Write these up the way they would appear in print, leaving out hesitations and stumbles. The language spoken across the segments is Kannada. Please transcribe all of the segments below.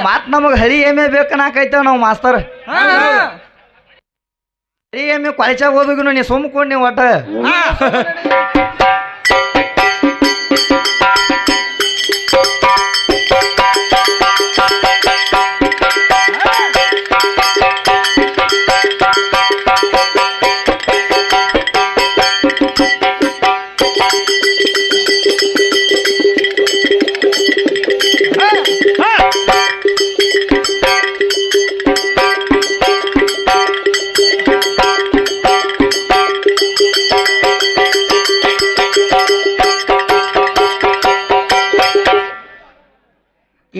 ಮಾತ್ ನಮಗ್ ಹಳಿ ಎಮ್ಮೆ ಬೇಕನ್ನಾಕೈತೇವ ನಾವು ಮಾಸ್ತರ್. ಹಳಿ ಎಮ್ಮೆ ಕೊಳಚಾಗ ಹೋದ್ನು ನೀ ಸುಮ್ಕೊಂಡು ನೀವು ಒಟ್ಟ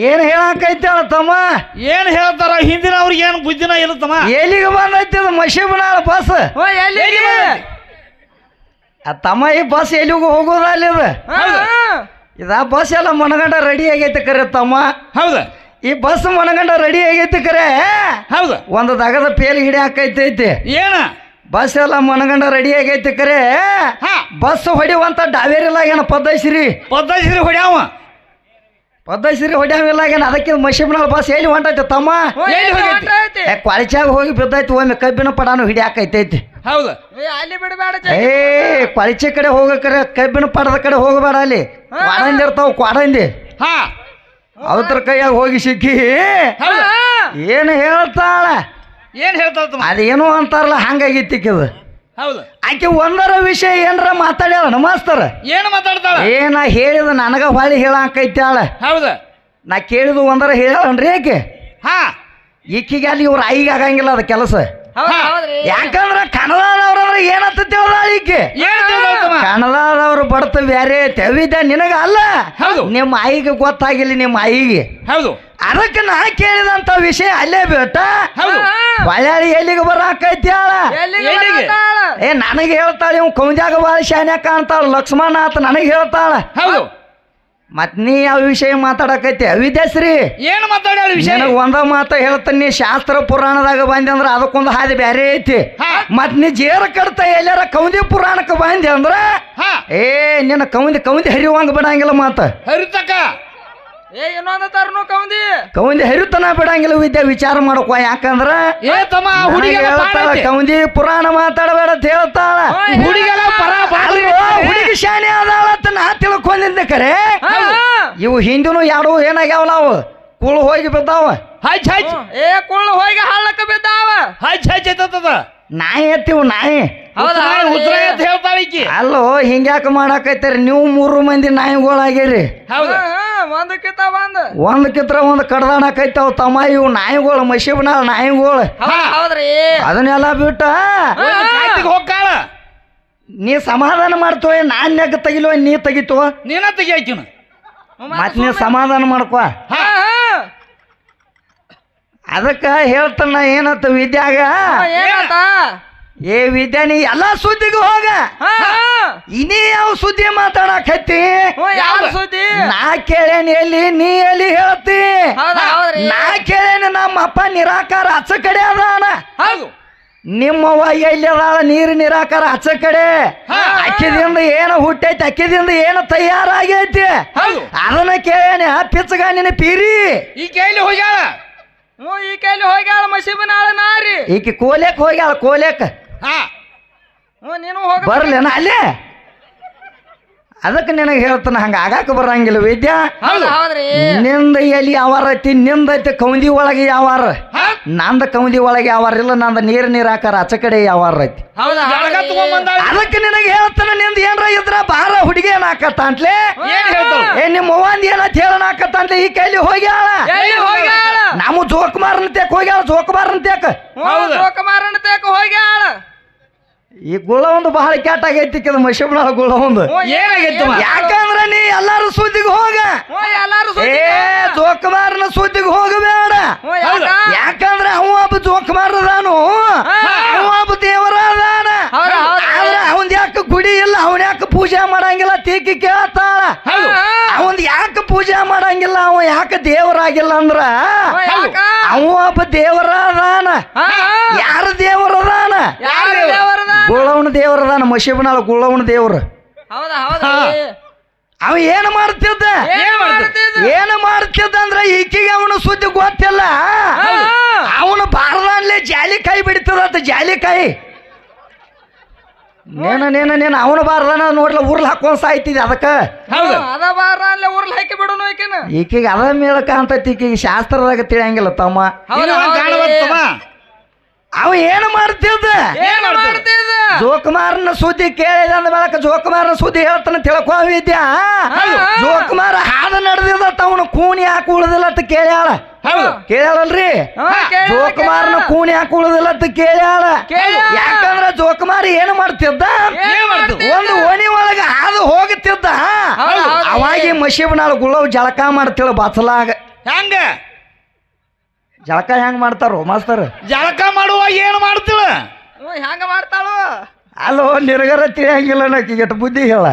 ಏನ್ ಹೇಳಕೈತೇಳ ತಮ್ಮ? ಏನ್ ಹೇಳ್ತಾರ ಹಿಂದಿನ ಅವ್ರಿಗೆ ಏನ್ ಬುದ್ಧಿನ ಇಲ್ಲ ತಮ್ಮ. ಎಲ್ಲಿಗೆ ಬಂದೈತಿ ಮಶೀಬನಾಳ ಬಸ್? ತಮ್ಮ ಈ ಬಸ್ ಎಲ್ಲಿಗೂ ಹೋಗೋದಲ್ಲ ಇದ ಬಸ್ ಎಲ್ಲ ಮನಗಂಡ ರೆಡಿ ಆಗೈತಿ ಕರೆ ತಮ್ಮ. ಹೌದ, ಈ ಬಸ್ ಮನಗಂಡ ರೆಡಿ ಆಗೈತಿ ಕರೆ. ಹೌದ, ಒಂದು ದಗದ ಪೇಲ್ ಹಿಡಿ ಹಾಕೈತೈತಿ. ಏನ ಬಸ್ ಎಲ್ಲ ಮನಗಂಡ ರೆಡಿ ಆಗೈತಿ ಕರೆ. ಬಸ್ ಹೊಡಿವಂತ ಡಾವೇರಿಲ್ಲ ಏನ ಪದ್ದಶ್ರೀ ಹೊಡ್ಯಾವ ಪದ್ದಶ್ರೀ ಹೊಡ್ಯಾವಿಲ್ಲ ಏನ ಅದಕ್ಕೆ ಮಶೀಬನಾಳ ಬಸ್ ಎಲ್ಲಿ ಹೊಂಟೈತಿ ತಮ್ಮ? ಕೊಳಚಾಗ ಹೋಗಿ ಬಿದ್ದೈತಿ. ಒಮ್ಮೆ ಕಬ್ಬಿನ ಪಡಾನು ಹಿಡಿ ಹಾಕೈತೈತಿ. ಹೌದ, ಕೊಳಚೆ ಕಡೆ ಹೋಗಕ್ರೆ ಕಬ್ಬಿನ ಪಡದ ಕಡೆ ಹೋಗಬೇಡ. ಅಲ್ಲಿ ಕ್ವಾಡಂದಿ ಇರ್ತಾವ ಕ್ವಾಡಂದಿ ಅವತ್ರ ಕೈಯಾಗ ಹೋಗಿ ಸಿಕ್ಕಿ ಏನು ಹೇಳ್ತಾಳ? ಏನ್ ಹೇಳ್ತಾಳ? ಅದೇನು ಅಂತಾರಲ್ಲ ಹಂಗಾಗಿತ್ತಿಕ್ಕಿದ. ಹೌದು, ಆಕೆ ಒಂದರ ವಿಷಯ ಏನ್ರ ಮಾತಾಡ್ಯಾಳ ನಮಸ್ತಾರ. ಏನು ಮಾತಾಡ್ತಾಳ? ಏನ ಹೇಳಿದ ನನಗ ಹೊಳಿ ಹೇಳಾಕೈತಾಳ. ಹೌದ, ನಾ ಕೇಳಿದು ಒಂದರ ಹೇಳನ್ರಿ ಆಕೆ. ಈಕಿಗೆ ಅಲ್ಲಿ ಇವ್ರ ಐಗ ಆಗಂಗಿಲ್ಲ ಅದ ಕೆಲಸ. ಯಾಕಂದ್ರ ಕನ್ನಡದವ್ರಂದ್ರ ಏನಂತ ತಿಳಿದಾಳ ಈಕೆ. ಕನ್ನಡದವ್ರು ಬಡತ ಬ್ಯಾರೆ ತೆವಿದ ನಿನಗ ಅಲ್ಲ, ನಿಮ್ಮ ಆಯಿಗೆ ಗೊತ್ತಾಗಿಲ್ಲ. ನಿಮ್ಮ ಆಯಿಗೆ ಹೌದು, ಅದಕ್ಕೆ ನಾ ಕೇಳಿದಂತ ವಿಷಯ ಅಲ್ಲೇ ಬೇಟ. ಹೊಳ್ಯಾಳಿ ಎಲ್ಲಿಗೆ ಬರಾಕೈತ್ಯಾಳ? ನನಗೆ ಹೇಳ್ತಾಳ ಇವ್ ಕೌಂದ್ಯಾಗ ಬಾಳ ಶಾನ್ಯಾಗ ಕಾಣ್ತಾಳ ಲಕ್ಷ್ಮಣ ಅಂತ ನನಗೆ ಹೇಳ್ತಾಳ. ಹೌದು, ಮತ್ ನೀ ಯಾವ ವಿಷಯ ಮಾತಾಡಕೈತಿ ವಿದ್ಯಾಶ್ರೀ? ಏನು ಮಾತಾಡ ವಿಷಯ? ಒಂದ ಮಾತ ಹೇಳ್ತಾನೆ, ಶಾಸ್ತ್ರ ಪುರಾಣದಾಗ ಬಂದೆ ಅಂದ್ರ ಅದಕ್ಕೊಂದು ಹಾದಿ ಬ್ಯಾರೆ ಐತಿ. ಮತ್ ನೀ ಜೇರ ಕಡ್ತ ಎಲ್ಲಾರ ಕೌಂದಿ ಪುರಾಣಕ್ಕೆ ಬಂದೆ ಅಂದ್ರ ನಿನ್ನ ಕೌಂದಿ ಹರಿಯುವಂಗ ಬಿಡಂಗಿಲ್ಲ. ಮಾತ ಹರಿತಕ್ಕ ಕೌಂದಿ ಹರಿತನ ಬಿಡಂಗಿಲ್ಲ. ವಿದ್ಯಾ ವಿಚಾರ ಮಾಡಕೋ. ಯಾಕಂದ್ರ ಕೌಂದಿ ಪುರಾಣ ಮಾತಾಡಬೇಡ ಅಂತ ಹೇಳ್ತಾಳ. ಹುಡುಗಿ ಶಾನೆ ಅದಾಳತ್ತ ನಾ ತಿಳ್ಕೊಂಡಿದ್ದೆ ಕರೆ. ಇವು ಹಿಂದಿನೂ ಎರಡು ಏನಾಗ್ಯಾವ ನಾವು ಕುಳು ಹೋಗಿ ಬಿದ್ದಾವ. ಕುಳ್ಳು ಹೋಗಿ ಹಳ್ಳಕ್ಕ ಬಿದ್ದಾವ. ನಾಯಿ ಎತ್ತಿವು ನಾಯಿ ಹೇಳ್ತಾಳ. ಅಲ್ಲೋ ಹಿಂಗ್ಯಾಕ ಮಾಡಾಕೈತಾರಿ ನೀವು? 3 ಮಂದಿ ನಾಯಿಗಳಾಗ್ಯಾರಿ. ಒಂದಕ್ಕಿತ್ರ ಒಂದು ಕಡ್ದಾಣಕೈತಾವ ತಮ್ಮ. ಇವು ನಾಯಿಗಳು ಮಶೀಬನಾಳ ನಾಯಿಗಳು. ಅದನ್ನೆಲ್ಲ ಬಿಟ್ಟ ಹೋಗ್ಕಾಳ. ನೀ ಸಮಾಧಾನ ಮಾಡ್ತೋ. ನಾನ್ ಯಾಕೆ ತೆಗಿಲ್ವ? ನೀ ತೆಗಿತೋ. ನೀನ ತೆಗಿಯಾಕಿನ ಮತ್ ನೀ ಸಮಾಧಾನ ಮಾಡ್ಕೋ. ಅದಕ್ಕ ಹೇಳ್ತಾನ ಏನತ್ತ ವಿದ್ಯಾಗ. ಏ ವಿದ್ಯಾ, ನೀ ಎಲ್ಲಾ ಸುದ್ದಿಗೂ ಹೋಗ. ಇನ್ನೇ ಯಾವ ಸುದ್ದಿ ಮಾತಾಡಕತ್ತಿ? ನಾ ಕೇಳೇನಿ ಎಲ್ಲಿ, ನೀ ಎಲ್ಲಿ ಹೇಳ್ತಿ? ನಾ ಕೇಳೇನಿ ನಮ್ಮಪ್ಪ ನಿರಾಕಾರ ಹಚ್ಚ ಕಡೆ ಅದಾನ. ನಿಮ್ಮವ್ವ ಎಲ್ಲಿ ಅದಾಳ? ನೀರು ನಿರಾಕಾರ ಹಚ್ಚ ಕಡೆ. ಅಕ್ಕಿದಿಂದ ಏನು ಹುಟ್ಟೈತಿ, ಅಕ್ಕಿದಿಂದ ಏನು ತಯಾರಾಗೈತಿ ಅದನ್ನ ಕೇಳೇನಿ. ಪಿಚ್ಚಗ ನಿನ್ನ ಪೀರಿ ಈ ಕೈಲಿ ಹೋಗ್ಯಾಳ. ಈ ಕೈಲಿ ಹೋಗ್ಯಾಳ ಮಶೀಬನಾಳ ನಾರಿ. ಈಕಿ ಕೋಲೆಕ್ ಹೋಗ್ಯಾಳ. ಕೋಲೆಕ್ ನೀನು ಹೋಗ ಬರ್ಲೇನ ಅಲ್ಲೇ? ಅದಕ್ಕೆ ನಿನಗೆ ಹೇಳ್ತಾನ ಹಂಗ ಆಗಾಕ ಬರಂಗಿಲ್ಲ ವಿದ್ಯಾ. ನಿಂದ ಎಲ್ಲಿ ಯಾವಾರೈತಿ? ನಿಂದೈತಿ ಕೌಂದಿ ಒಳಗೆ ಯಾವಾರ. ನಂದ ಕೌಂದಿ ಒಳಗೆ ಯಾವಾರ ಇಲ್ಲ. ನಂದ ನೀರ್ ಹಾಕಾರ ಆಚೆ ಕಡೆ ಯಾವಾರ ಐತಿ. ಅದಕ್ಕೆ ನಿನಗೆ ಹೇಳ್ತಾನ ನಿಂದ ಏನ್ರ ಇದ್ರ ಬಾರ ಹುಡುಗಿ ಏನ್ ಹಾಕತ್ತ ಅಂತಲೇ. ನಿಮ್ಮ ಅವ್ವಂದ ಏನಂತ ಹೇಳೋಣ ಹಾಕತ್ತ ಅಂತಲೇ. ಈ ಕೈಲಿ ಹೋಗ್ಯಾಳ. ನಾವು ಜೋಕುಮಾರನ ತೇಕ್ ಹೋಗ್ಯಾಳ. ಜೋಕುಮಾರನ ತೇಕ ಹೋಗ್ಯಾಳ. ಈ ಗುಳ ಒಂದು ಬಹಳ ಕೆಟ್ಟಾಗೈತಿ. ಮಶೀಬನಾಳ ಗುಳ ಒಂದು ಏನಾಗೈತಿ? ಯಾಕಂದ್ರ ನೀ ಎಲ್ಲಾರು ಸುದ್ದಿಗೆ ಹೋಗ. ಜೋಕುಮಾರನ ಸುದ್ದಿಗೆ ಹೋಗಬೇಡ. ಯಾಕಂದ್ರ ಅವ ಒಬ್ಬ ಜೋಕುಮಾರದಾನು, ಅವ ಒಬ್ಬ ದೇವರ ಅದಾನ. ಆದ್ರ ಅವಂದ್ ಯಾಕೆ ಗುಡಿ ಇಲ್ಲ, ಅವನ್ ಯಾಕೆ ಪೂಜೆ ಮಾಡಂಗಿಲ್ಲ ತೀಕಿ ಕೇಳ್ತಾಳ. ಅವಂದ್ ಯಾಕೆ ಪೂಜೆ ಮಾಡಂಗಿಲ್ಲ, ಅವ ಯಾಕೆ ದೇವರಾಗಿಲ್ಲ ಅಂದ್ರ ಅವ ಒಬ್ಬ ದೇವರ ಅದಾನ. ಯಾರ ದೇವರ ಅದಾನ? ಗುಳವನ ದೇವರ ಅದಾನ. ಮಶೀಬನಾಳ ಗುಳವನ ದೇವ್ರ. ಅವ ಏನು ಮಾಡ್ತಿದ್ದ ಏನು ಮಾಡ್ತಿದ್ದ ಅಂದ್ರ ಈಕಿಗೆ ಅವನು ಸುದ್ದಿ ಗೊತ್ತಿಲ್ಲ. ಅವನು ಬಾರದಾನ್ಲೆ ಜಾಲಿಕಾಯಿ ಬಿಡ್ತದ ಜಾಲಿಕಾಯಿ. ನೇನ ಅವನು ಬಾರದಾನ ನೋಡ್ಲ ಊರ್ಲ್ ಹಾಕೊಂಡ್ ಸಾಯ್ತಿದ್ದೆ ಅದಕ್ಕ. ಅದ ಬಾರ ಅಲ್ಲೇ ಊರ್ಲ್ ಹಾಕಿ ಬಿಡೋನು ಈಕಿನ. ಈಕಿಗೆ ಅದ ಮೇಳಕ ಅಂತ ಈಕಿಗೆ ಶಾಸ್ತ್ರದಾಗ ತಿಳಿಯಂಗಿಲ್ಲ ತಮ್ಮ. ಅವ ಏನು ಮಾಡ್ತಿದ್ದ ಜೋಕುಮಾರನ ಸುದ್ದಿ ಕೇಳಿದ ಅಂದ ಬಳಕ ಜೋಕುಮಾರನ ಸುದ್ದಿ ಹೇಳ್ತಾನ ತಿಳ್ಕೊ ವಿದ್ಯಾ. ಜೋಕುಮಾರ ಹಾದ ನಡೆದಿದ ಅವನು ಕೂಣಿ ಯಾಕೆ ಉಳಿದಿಲ್ಲ ಅಂತ ಕೇಳ್ಯಾಳ. ಕೇಳ್ಯಾಳಲ್ರಿ ಜೋಕುಮಾರನ ಕೂಣಿ ಯಾಕೆ ಉಳಿದಿಲ್ಲ ಅಂತ ಕೇಳ್ಯಾಳ. ಯಾಕಂದ್ರ ಜೋಕುಮಾರ ಏನು ಮಾಡ್ತಿದ್ದ ಒಂದು ಓಣಿ ಒಳಗ ಹಾದು ಹೋಗುತ್ತಿದ್ದ. ಅವಾಗಿ ಮಶೀಬನಾಳ ಗುಳ್ಳವ್ ಜಳಕ ಮಾಡ್ತಿಳ ಬಸಲಾಗ. ಹೆಂಗ ಜಳಕ ಹೆಂಗ್ ಮಾಡ್ತಾರೋ ಮಾಸ್ತರ್? ಜಳಕ ಮಾಡುವಾಗ ಏನು ಮಾಡ್ತಿಳ? ಹೆಂಗ ಮಾಡ್ತಾಳು? ಅಲ್ಲೋ ನಿರಗರ ತಿಳಿಯಂಗಿಲ್ಲ ನಾಕಿ ಎಟ್ಟು ಬುದ್ಧಿ ಹೇಳ.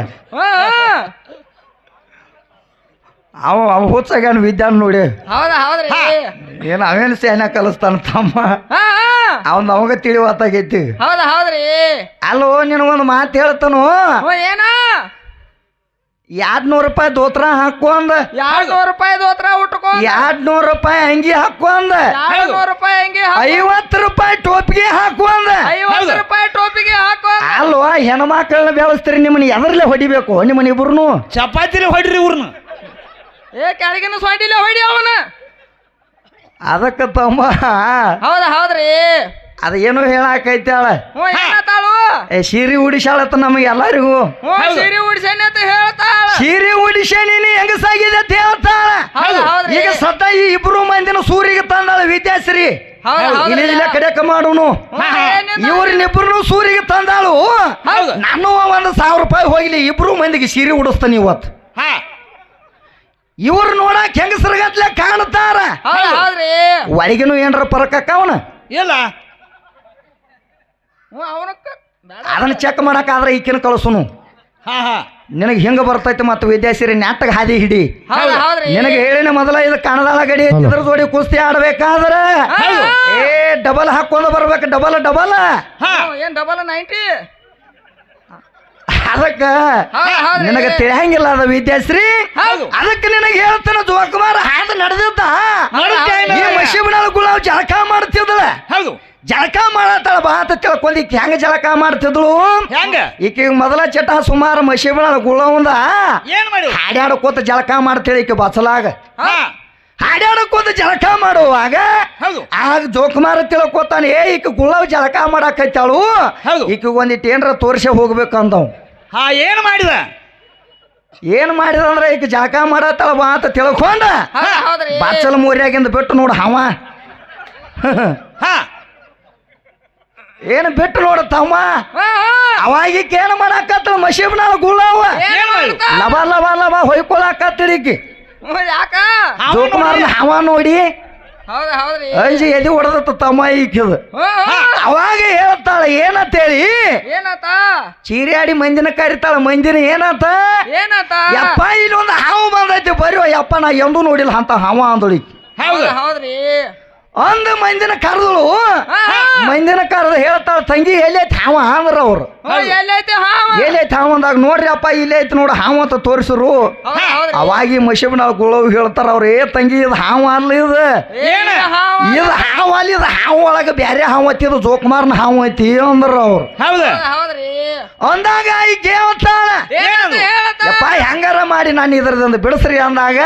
ಅವ ಹುಚ್ಚಾಗ್ಯಾನ ವಿದ್ಯಾನ್ ನೋಡಿ. ಹೌದ್ರಿ ಏನ್ ಅವೇನು ಸೇನ ಕಲಿಸ್ತಾನ ತಮ್ಮ. ಅವನ್ ಅವಾಗ ತಿಳಿವತ್ತಾಗೈತಿ. ಹೌದ್ರಿ ಅಲ್ಲೋ ನಿನಗೊಂದು ಮಾತು ಹೇಳ್ತಾನು. ಏನ 200 ರೂಪಾಯಿ ದೋತ್ರ ಹಾಕೊಂದ 200 ರೂಪಾಯಿ ದೋತ್ರ ಉಟ್ಕೊಂಡ 200 ರೂಪಾಯಿ ಅಂಗಿ ಹಾಕೊಂದ 200 ರೂಪಾಯಿ ಅಂಗಿ 50 ರೂಪಾಯಿ ಟೋಪಿಗೆ ಹಾಕೊಂದ 50 ರೂಪಾಯಿ ಟೋಪಿಗೆ ಹಾಕೊಂಡ. ಅಲ್ವಾ ಹೆಣ್ಮಕ್ಳನ್ನ ಬೆಳೆಸ್ತೀರಿ ನಿಮ್ಮನ್ನ ಎದರ್ಲೆ ಹೊಡಿಬೇಕು ನಿಮ್ಮನ್ನ ಇಬ್ರು? ಚಪಾತಿಲಿ ಹೊಡ್ರಿ ಇವ್ರನ್ನ. ಕೆಳಗಿನ ಸೊಂಡಿಲೆ ಹೊಡಿ ಅವನ. ಅದಕ್ಕ ತಮ್ಮ ಹೌದ್ರಿ ಅದ ಏನು ಹೇಳಾಕೈತಾಳ. ಸೀರೆ ಉಡಿಸಾಳತ್ತ ನಮಗೆ ಎಲ್ಲರಿಗೂ. ಸೀರೆ ಉಡಿಸೇನೆ ಅಂತ ಹೇಳ್ತಾಳ. ಸೀರೆ ಉಡಿಸೇನಿ ಹೆಂಗಸಾಗಿದೆ ಅಂತ ಹೇಳ್ತಾಳ. ಈಗ ಸದ್ದ ಈ ಇಬ್ರು ಮಂದಿನ ಸೂರಿಗೆ ತಂದಾಳ ವಿದ್ಯಾಶ್ರೀ. ಇಲ್ಲ ಕಡೆಕ ಮಾಡೋನು ಇವ್ರನ್ನಿಬ್ರು ಸೂರಿಗೆ ತಂದಾಳು. ನಾನು 1,000 ರೂಪಾಯಿ ಹೋಗ್ಲಿ ಇಬ್ರು ಮಂದಿಗೆ ಸೀರೆ ಉಡಿಸ್ತಾನೆ ಇವತ್ತು. ಇವ್ರು ನೋಡಕ್ ಹೆಂಗಸರಿಗತ್ಲೆ ಕಾಣ್ತಾರ. ಒಳಗಿನೂ ಏನ್ರ ಪರಕಕ್ಕ ಅವನ ಇಲ್ಲ ಅದನ್ನ ಚೆಕ್ ಮಾಡಕ್ಕಾದ್ರೆ ಈಕಿನ ಕಳಿಸುನು. ನಿನಗೆ ಹಿಂಗ ಬರ್ತೈತಿ ಮತ್ತು ವಿದ್ಯಾಶ್ರೀ ನಾಟಕ ಹಾದಿ ಹಿಡಿ. ನಿನಗೆ ಹೇಳಿನ ಮೊದಲ ಇದು ಕಣದಾಳ ಗಡಿ ಇದ್ರ ಜೋಡಿ ಕುಸ್ತಿ ಆಡ್ಬೇಕಾದ್ರ ಡಬಲ್ ಹಾಕೊಂಡ್ ಬರ್ಬೇಕು. ಡಬಲ್ ಏನ್ ಡಬಲ್ 90. ಅದಕ್ಕ ನಿನಗೆ ತಿಳಿಯಂಗಿಲ್ಲ ಅದ ವಿದ್ಯಾಶ್ರೀ. ಅದಕ್ಕೆ ನಿನಗೆ ಹೇಳ್ತಾನ ಜೋಕುಮಾರ ಹಾದು ನಡೆದಿದ್ದ. ಮಶೀಬನಾಳ ಗುಲಾವ್ ಜಳಕ ಮಾಡ್ತಿದ್ದಳ. ಜಳಕ ಮಾಡತ್ತಾಳ ಬಾ ಅಂತ ತಿಳ್ಕೊಂಡ್ ಈಕಿ ಹೆಂಗ ಜಳಕ ಮಾಡ್ತಿದ್ಳು? ಈಕಿ ಮೊದಲ ಚಟ ಸುಮಾರು ಮಶೀಬನಾಳ ಗುಳವಂದ ಹಾಡ್ಯಾಡಕೋತ ಜಳಕ ಮಾಡ್ತೇಳಿ ಈಕಿ ಬಸಲಾಗ. ಹಾಡ್ಯಾಡಕೋತ ಜಳಕ ಮಾಡುವಾಗ ಆಗ ಜೋಕುಮಾರ ತಿಳ್ಕೊತಾನೆ ಈಕಿ ಗುಳವ್ ಜಳಕ ಮಾಡಾಕೈತಾಳು. ಈಕಿ ಒಂದಿಟ್ಟು ಏನ್ರ ತೋರ್ಸೆ ಹೋಗ್ಬೇಕಂದವ್. ಏನ್ ಮಾಡಿದ ಅಂದ್ರ ಈಕಿ ಜಳಕ ಮಾಡತ್ತಾಳ ಬಾ ಅಂತ ತಿಳ್ಕೊಂಡ ಬಚ್ಚಲ ಮೂರ್ಯಾಗಿಂದ ಬಿಟ್ಟು ನೋಡು ಹಾವ ಏನು ಬಿಟ್ಟು ನೋಡತ್ತಮ್ಮ. ಅವಾಗೀಕ ಏನು ಮಾಡಾಕತ್ತ ಮಶೀಬ್ನಾಳ ಗುಳ್ಳವ ಲಬ ಲಬ ಲಬ ಹೊಯ್ಕೊಳಕತ್ತಿರಿ ಈಕಿ. ಜೋಕುಮಾರನ ಹಾವ ನೋಡಿ ಅಂಜಿ ಎದಿ ಹೊಡೆದತ್ತ ತಮ್ಮ ಈಕಿದ. ಅವಾಗ ಹೇಳ್ತಾಳ ಏನಂತೇಳಿ ಚೀರಿಯಾಡಿ ಮಂದಿನ ಕರಿತಾಳ. ಮಂದಿನ ಏನಂತ ಯಪ್ಪ ಇಲ್ಲೊಂದು ಹಾವು ಬಂದೈತಿ ಬರ್ರಿ ಯಪ್ಪ ನಾ ಎಂದೂ ನೋಡಿಲ್ಲ ಅಂತ ಹಾವ ಅಂದಳಿ. ಅಂದ ಮಂದಿನ ಕರೆದಳು. ಮಂದಿನ ಕರೆದು ಹೇಳ್ತಾಳ ತಂಗಿ ಎಲ್ಲೈತಿ ಹಾವ ಅಂದ್ರ ಅವ್ರು. ಎಲ್ಲೈತಿ ಹಾವ ಅಂದಾಗ ನೋಡ್ರಿ ಅಪ್ಪ ಇಲ್ಲೇ ಐತಿ ನೋಡ ಹಾವ ಅಂತ ತೋರಿಸ್ರು. ಅವಾಗಿ ಮಶೀಬನಾಳ ಗುಳವ್ ಹೇಳ್ತಾರ ಅವ್ರ ತಂಗಿ ಇದು ಹಾವ ಅಲ್ಲ ಇದು ಹಾವ ಅಲ್ಲ ಇದು ಹಾವು ಒಳಗ ಬ್ಯಾರೆ ಹಾವು ಐತಿ ಇದು ಜೋಕುಮಾರನ ಹಾವು ಐತಿ ಅಂದ್ರ ಅವ್ರು. ಅಂದಾಗ ಈ ಕೇಳ್ತಾಳ ಯಪ್ಪ ಹೆಂಗಾರ ಮಾಡಿ ನಾನು ಇದ್ರದಿಂದ ಬಿಡಿಸ್ರಿ ಅಂದಾಗ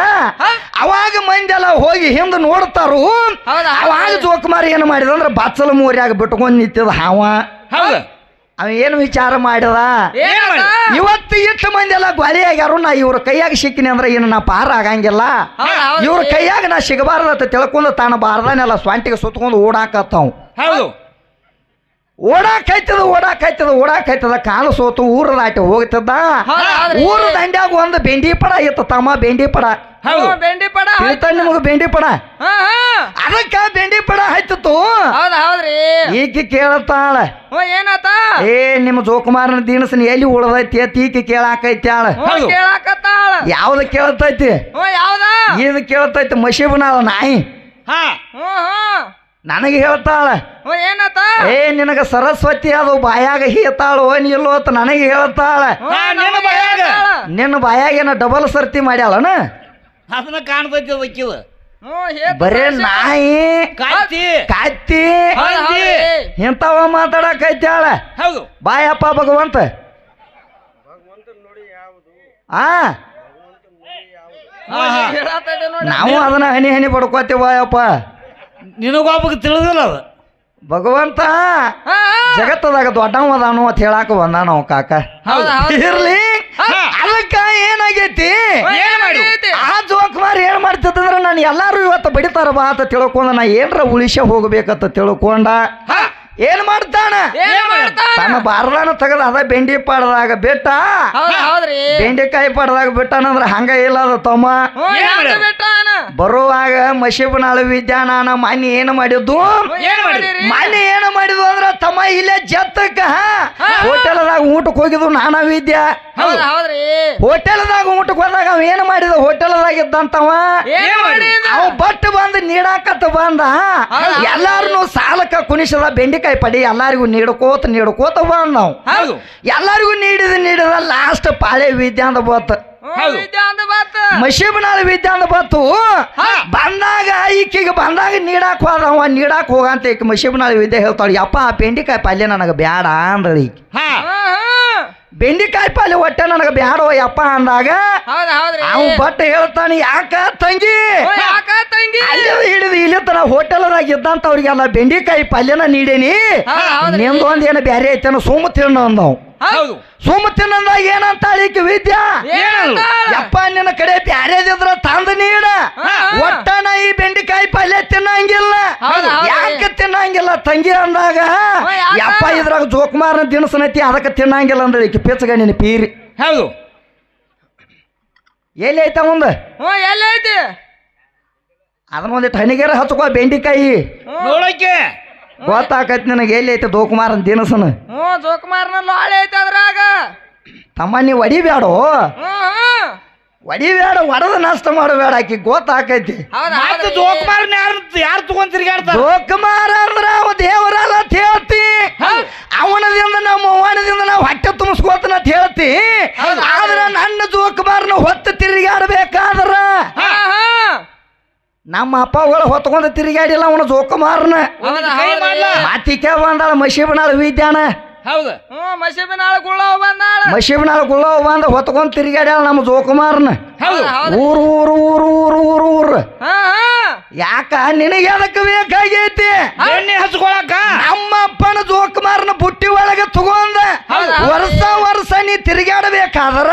ಅವಾಗ ಮಂದಿ ಎಲ್ಲ ಹೋಗಿ ಹಿಂದೆ ನೋಡ್ತಾರು. ಅವಾಗ ಜೋಕುಮಾರ ಏನು ಮಾಡಿದ ಅಂದ್ರೆ ಬಚ್ಚಲ ಮೂರ್ಯಾಗ ಬಿಟ್ಕೊಂಡ್ ನಿಂತಿದ ಹಾವ. ಅವ ಏನು ವಿಚಾರ ಮಾಡಿದ ಇವತ್ತು ಇಷ್ಟು ಮಂದಿ ಎಲ್ಲ ಗಾಳಿ ಆಗ್ಯಾರು. ನಾ ಇವ್ರ ಕೈಯಾಗ ಸಿಕ್ಕಿನಿ ಅಂದ್ರೆ ಏನು ನಾ ಪಾರ ಆಗಂಗಿಲ್ಲ. ಇವ್ರ ಕೈಯಾಗ ನಾ ಸಿಗಬಾರ್ದ ತಿಳ್ಕೊಂಡು ತಾನ ಬಾರ್ದಾನೆಲ್ಲ ಸ್ವಂಟಿಗೆ ಸುತ್ಕೊಂಡು ಓಡಾಕತ್ತಾವ್. ಓಡಾಕೈತದ ಕಾಲು ಸೋತು ಊರ ದಾಟಿ ಹೋಗ್ತದ. ಊರ ದಂಡ್ಯಾಗ ಒಂದು ಬೆಂಡಿ ಪಡ ಇತ್ತು ತಮ್ಮ. ಬೆಂಡಿ ಪಡ ನಿಮಗ ಬೆಂಡಿ ಪಡ ಅದಕ್ಕ ಬೆಂಡಿ ಪಡ ಹತ್ತಿತ್ತು. ಈಕಿ ಕೇಳತ್ತಾಳ ಏ ನಿಮ್ಮ ಜೋಕುಮಾರನ ದಿನಸನ ಎಲ್ಲಿ ಉಳ್ದೈತಿ ಅಂತ ಈಕಿ ಕೇಳಾಕೈತಾಳ. ಯಾವ್ದ ಕೇಳ್ತೈತಿ? ಇದು ಕೇಳ್ತೈತಿ ಮಶೀಬನಾಳ ನಾಯಿ. ನನಗೆ ಹೇಳ್ತಾಳ ಏನಾತ ಏ ನಿನಗ ಸರಸ್ವತಿ ಅದು ಬಾಯಾಗ ಹೀತಾಳು ನಿಲ್ಲೋ ಅಂತ ನನಗೆ ಹೇಳ್ತಾಳ ನಿನ್ನ ಬಾಯಾಗ ನಿನ್ನ ಬಾಯಾಗೇನ ಡಬಲ್ ಸರ್ತಿ ಮಾಡ್ಯಾಳನ ಅದನ್ನ ಕಾಣ್ತೈತಿ ಅದಕ್ಕಿದ ಬರೇ ನಾಯಿ ಕಾತಿ ಕಾತಿ ಇಂಥವ ಮಾತಾಡಕೈತ್ಯಾಳ ಹೌದು ಬಾಯಪ್ಪ ಭಗವಂತ ಆ ನಾವು ಅದನ್ನ ಹನಿ ಹನಿ ಪಡ್ಕೋತೀವಿ ಬಾಯಪ್ಪ ನಿನಗೊಬ್ಬಗೆ ತಿಳಿದಿಲ್ಲ ಅದು ಭಗವಂತ ಜಗತ್ತದಾಗ ದೊಡ್ಡವ ಅದಾನು ಅಂತ ಹೇಳಾಕ ಬಂದ ನಾವು ಕಾಕ ಇರ್ಲಿ ಅದಕ್ಕ ಏನಾಗೈತಿ ಆ ಜೋಕುಮಾರ್ ಏನ್ ಮಾಡ್ತಿತ್ತಂದ್ರ ನಾನು ಎಲ್ಲಾರು ಇವತ್ತು ಬಡಿತಾರ ಬಾ ಅಂತ ತಿಳ್ಕೊಂಡ ನಾ ಏನ್ರ ಉಳಿಸ ಹೋಗ್ಬೇಕಂತ ತಿಳ್ಕೊಂಡ ಏನ್ ಮಾಡ್ತಾನ ತನ್ನ ಬಾರದಾನ ತಗದ ಅದ ಬೆಂಡಿ ಪಾಡದಾಗ ಬಿಟ್ಟ ಬೆಂಡಿಕಾಯಿ ಪಾಡದಾಗ ಬಿಟ್ಟಾನಂದ್ರ ಹಂಗ ಇಲ್ಲ ಅದ ತಮ್ಮ ಬರುವಾಗ ಮಶೀಬನಾಳ ವಿದ್ಯಾನ ಮನೆ ಏನು ಮಾಡಿದ್ದು ಮನೆ ಏನು ಮಾಡಿದ್ವು ಅಂದ್ರ ತಮ್ಮ ಇಲ್ಲೇ ಜತ್ತಕ್ಕ ಹೋಟೆಲ್ದಾಗ ಊಟಕ್ಕೆ ಹೋಗಿದ್ವು ನಾನಾ ವಿದ್ಯಾ ಹೋಟೆಲ್ದಾಗ ಊಟಕ್ಕೆ ಹೋದಾಗ ಅವ ಏನ್ ಮಾಡಿದ ಹೋಟೆಲ್ದಾಗ ಇದ್ದಂತವ ಅವ ಬಟ್ ಬಂದು ನೀಡಾಕತ್ತ ಬಂದ ಎಲ್ಲಾರನು ಸಾಲಕ್ಕ ಕುಣಿಸದ ಬೆಂಡಿಕಾಯಿ ಪಡಿ ಎಲ್ಲಾರಿಗೂ ನೀಡ್ಕೋತ ಬಂದ ನಾವು ಎಲ್ಲಾರಿಗೂ ನೀಡಿದ ಲಾಸ್ಟ್ ಪಾಳೆ ವಿದ್ಯಾ ಅಂತ ಬತ್ತ ಮಶೀಬನಾಳ ವಿದ್ಯಾ ಅಂತ ಬತ್ತು ಬಂದಾಗ ಈಕಿಗೆ ಬಂದಾಗ ನೀಡಾಕ್ ಹೋದವ ನೀಡಾಕ್ ಹೋಗಂತ ಈಕ ಮಶೀಬನಾಳ ವಿದ್ಯೆ ಹೇಳ್ತಾಳ ಯಪ್ಪ ಆ ಬೆಂಡಿಕಾಯಿ ಪಲ್ಯ ನನಗೆ ಬ್ಯಾಡ ಅಂದಳ ಈಕಿ ಬೆಂಡಿಕಾಯಿ ಪಲ್ಯ ಹೊಟ್ಟೆ ನನಗೆ ಬ್ಯಾಡೋ ಯಪ್ಪ ಅಂದಾಗ ಅವ ಬಟ್ ಹೇಳ್ತಾನೆ ಯಾಕ ತಂಗಿ ಹಿಡಿದು ಇಲ್ಲಿತ್ತನ ಹೋಟೆಲ್ದಾಗ ಇದ್ದಂತವ್ರಿಗೆಲ್ಲ ಬೆಂಡಿಕಾಯಿ ಪಲ್ಯನ ನೀಡೇನಿ ನಿಮ್ದೊಂದ್ ಏನು ಬ್ಯಾರೆ ಐತೇನ ಸುಮ್ಮ ತಿನ್ನ ಅಂದವ್ ಸುಮ್ಮ ತಿನ್ನಂದಾಗ ಏನಂತಾಳ ಈಕಿ ವಿದ್ಯಾ ಯಪ್ಪ ನಿನ್ನ ಕಡೆ ಬ್ಯಾರೇದಿದ್ರ ತಂದ ನೀಡ ಒಟ್ಟನ ಈ ಬೆಂಡಿಕಾಯಿ ಪಲ್ಯ ತಿನ್ನಂಗಿಲ್ಲ ಯಾಕೆ ತಿನ್ನಂಗಿಲ್ಲ ತಂಗಿ ಅಂದಾಗ ಯಪ್ಪ ಇದ್ರಾಗ ಜೋಕುಮಾರನ ದಿನಸನೈತಿ ಅದಕ್ಕೆ ತಿನ್ನಂಗಿಲ್ಲ ಅಂದ್ರೆ ಈಕಿ ಪಿಚ್ಚಗ ನಿನ್ನ ಪೀರಿ ಹೌದು ಎಲ್ಲಿ ಐತ ಮುಂದ ಎಲ್ಲಿ ಐತಿ ಅದನ್ನ ಒಂದಿಟ್ಟು ಹನಿಗೆರ ಹಚ್ಕೋ ಬೆಂಡಿಕಾಯಿ ನೋಡಕ್ಕೆ ಗೊತ್ತಾಕೈತಿ ನನಗೆ ಎಲ್ಲಿ ಐತೆ ಜೋಕುಮಾರನ ದಿನಸನ ಜೋಕುಮಾರ್ನ ಲಾಳೆ ಐತಿ ಅದ್ರಾಗ ತಮ್ಮ ನೀವು ಹೊಡಿಬ್ಯಾಡೋ ಹೊಡಿಬೇಡ ಹೊಡೆದ ನಷ್ಟ ಮಾಡಬೇಡ ಆಕಿ ಗೊತ್ತಾಕೈತಿ ಜೋಕುಮಾರ್ ಯಾರು ತಗೊಂಡ್ ತಿರ್ಗಾಡ್ತಾರ ಜೋಕುಮಾರ ಅಂದ್ರ ಅವ ದೇವರಲ್ಲ ಅಂತ ಹೇಳ್ತಿ ಅವನದಿಂದ ನಮ್ಮ ಅವ್ವನದಿಂದ ನಾವು ಹೊಟ್ಟೆ ತುಂಬಿಸ್ಕೋತನ ಅಂತ ಹೇಳ್ತಿ ಆದ್ರ ನನ್ನ ಜೋಕುಮಾರನ ಹೊತ್ತು ತಿರುಗಾಡ್ಬೇಕಾದ್ರ ನಮ್ಮ ಅಪ್ಪಗಳು ಹೊತ್ಕೊಂಡ ತಿರುಗಾಡಿಲ್ಲ ಅವನ ಜೋಕುಮಾರನ ಮಾತಿಕೆ ಬಂದಾಳ ಮಶೀಬನಾಳ ವಿದ್ಯಾನ ಹೌದು ಮಶೀಬನಾಳ ಗುಳ್ಳವ ಬಂದಾಳ ಮಶೀಬನಾಳ ಗುಳ್ಳವ ಬಂದ ಹೊತ್ಕೊಂಡ್ ತಿರುಗಾಡ್ಯಾಳ ನಮ್ಮ ಜೋಕುಮಾರನ ಊರು ಊರು ಊರು ಊರು ಊರು ಊರು ಯಾಕ ನಿನಗೆ ಅದಕ್ಕೆ ಬೇಕಾಗೈತಿ ಎಣ್ಣೆ ಹಚ್ಕೊಳಕ ನಮ್ಮ ಅಪ್ಪನ ಜೋಕುಮಾರನ ಬುಟ್ಟಿ ಒಳಗೆ ತಗೊಂಡ ವರ್ಷ ನೀ ತಿರುಗಾಡಬೇಕಾದ್ರ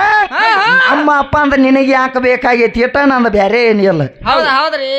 ನಮ್ಮ ಅಪ್ಪ ಅಂದ ನಿನಗೆ ಯಾಕೆ ಬೇಕಾಗೈತಿ ಇಟ್ಟ ನಂದು ಬ್ಯಾರೆ ಏನಿಲ್ಲ ಹೌದ್ರಿ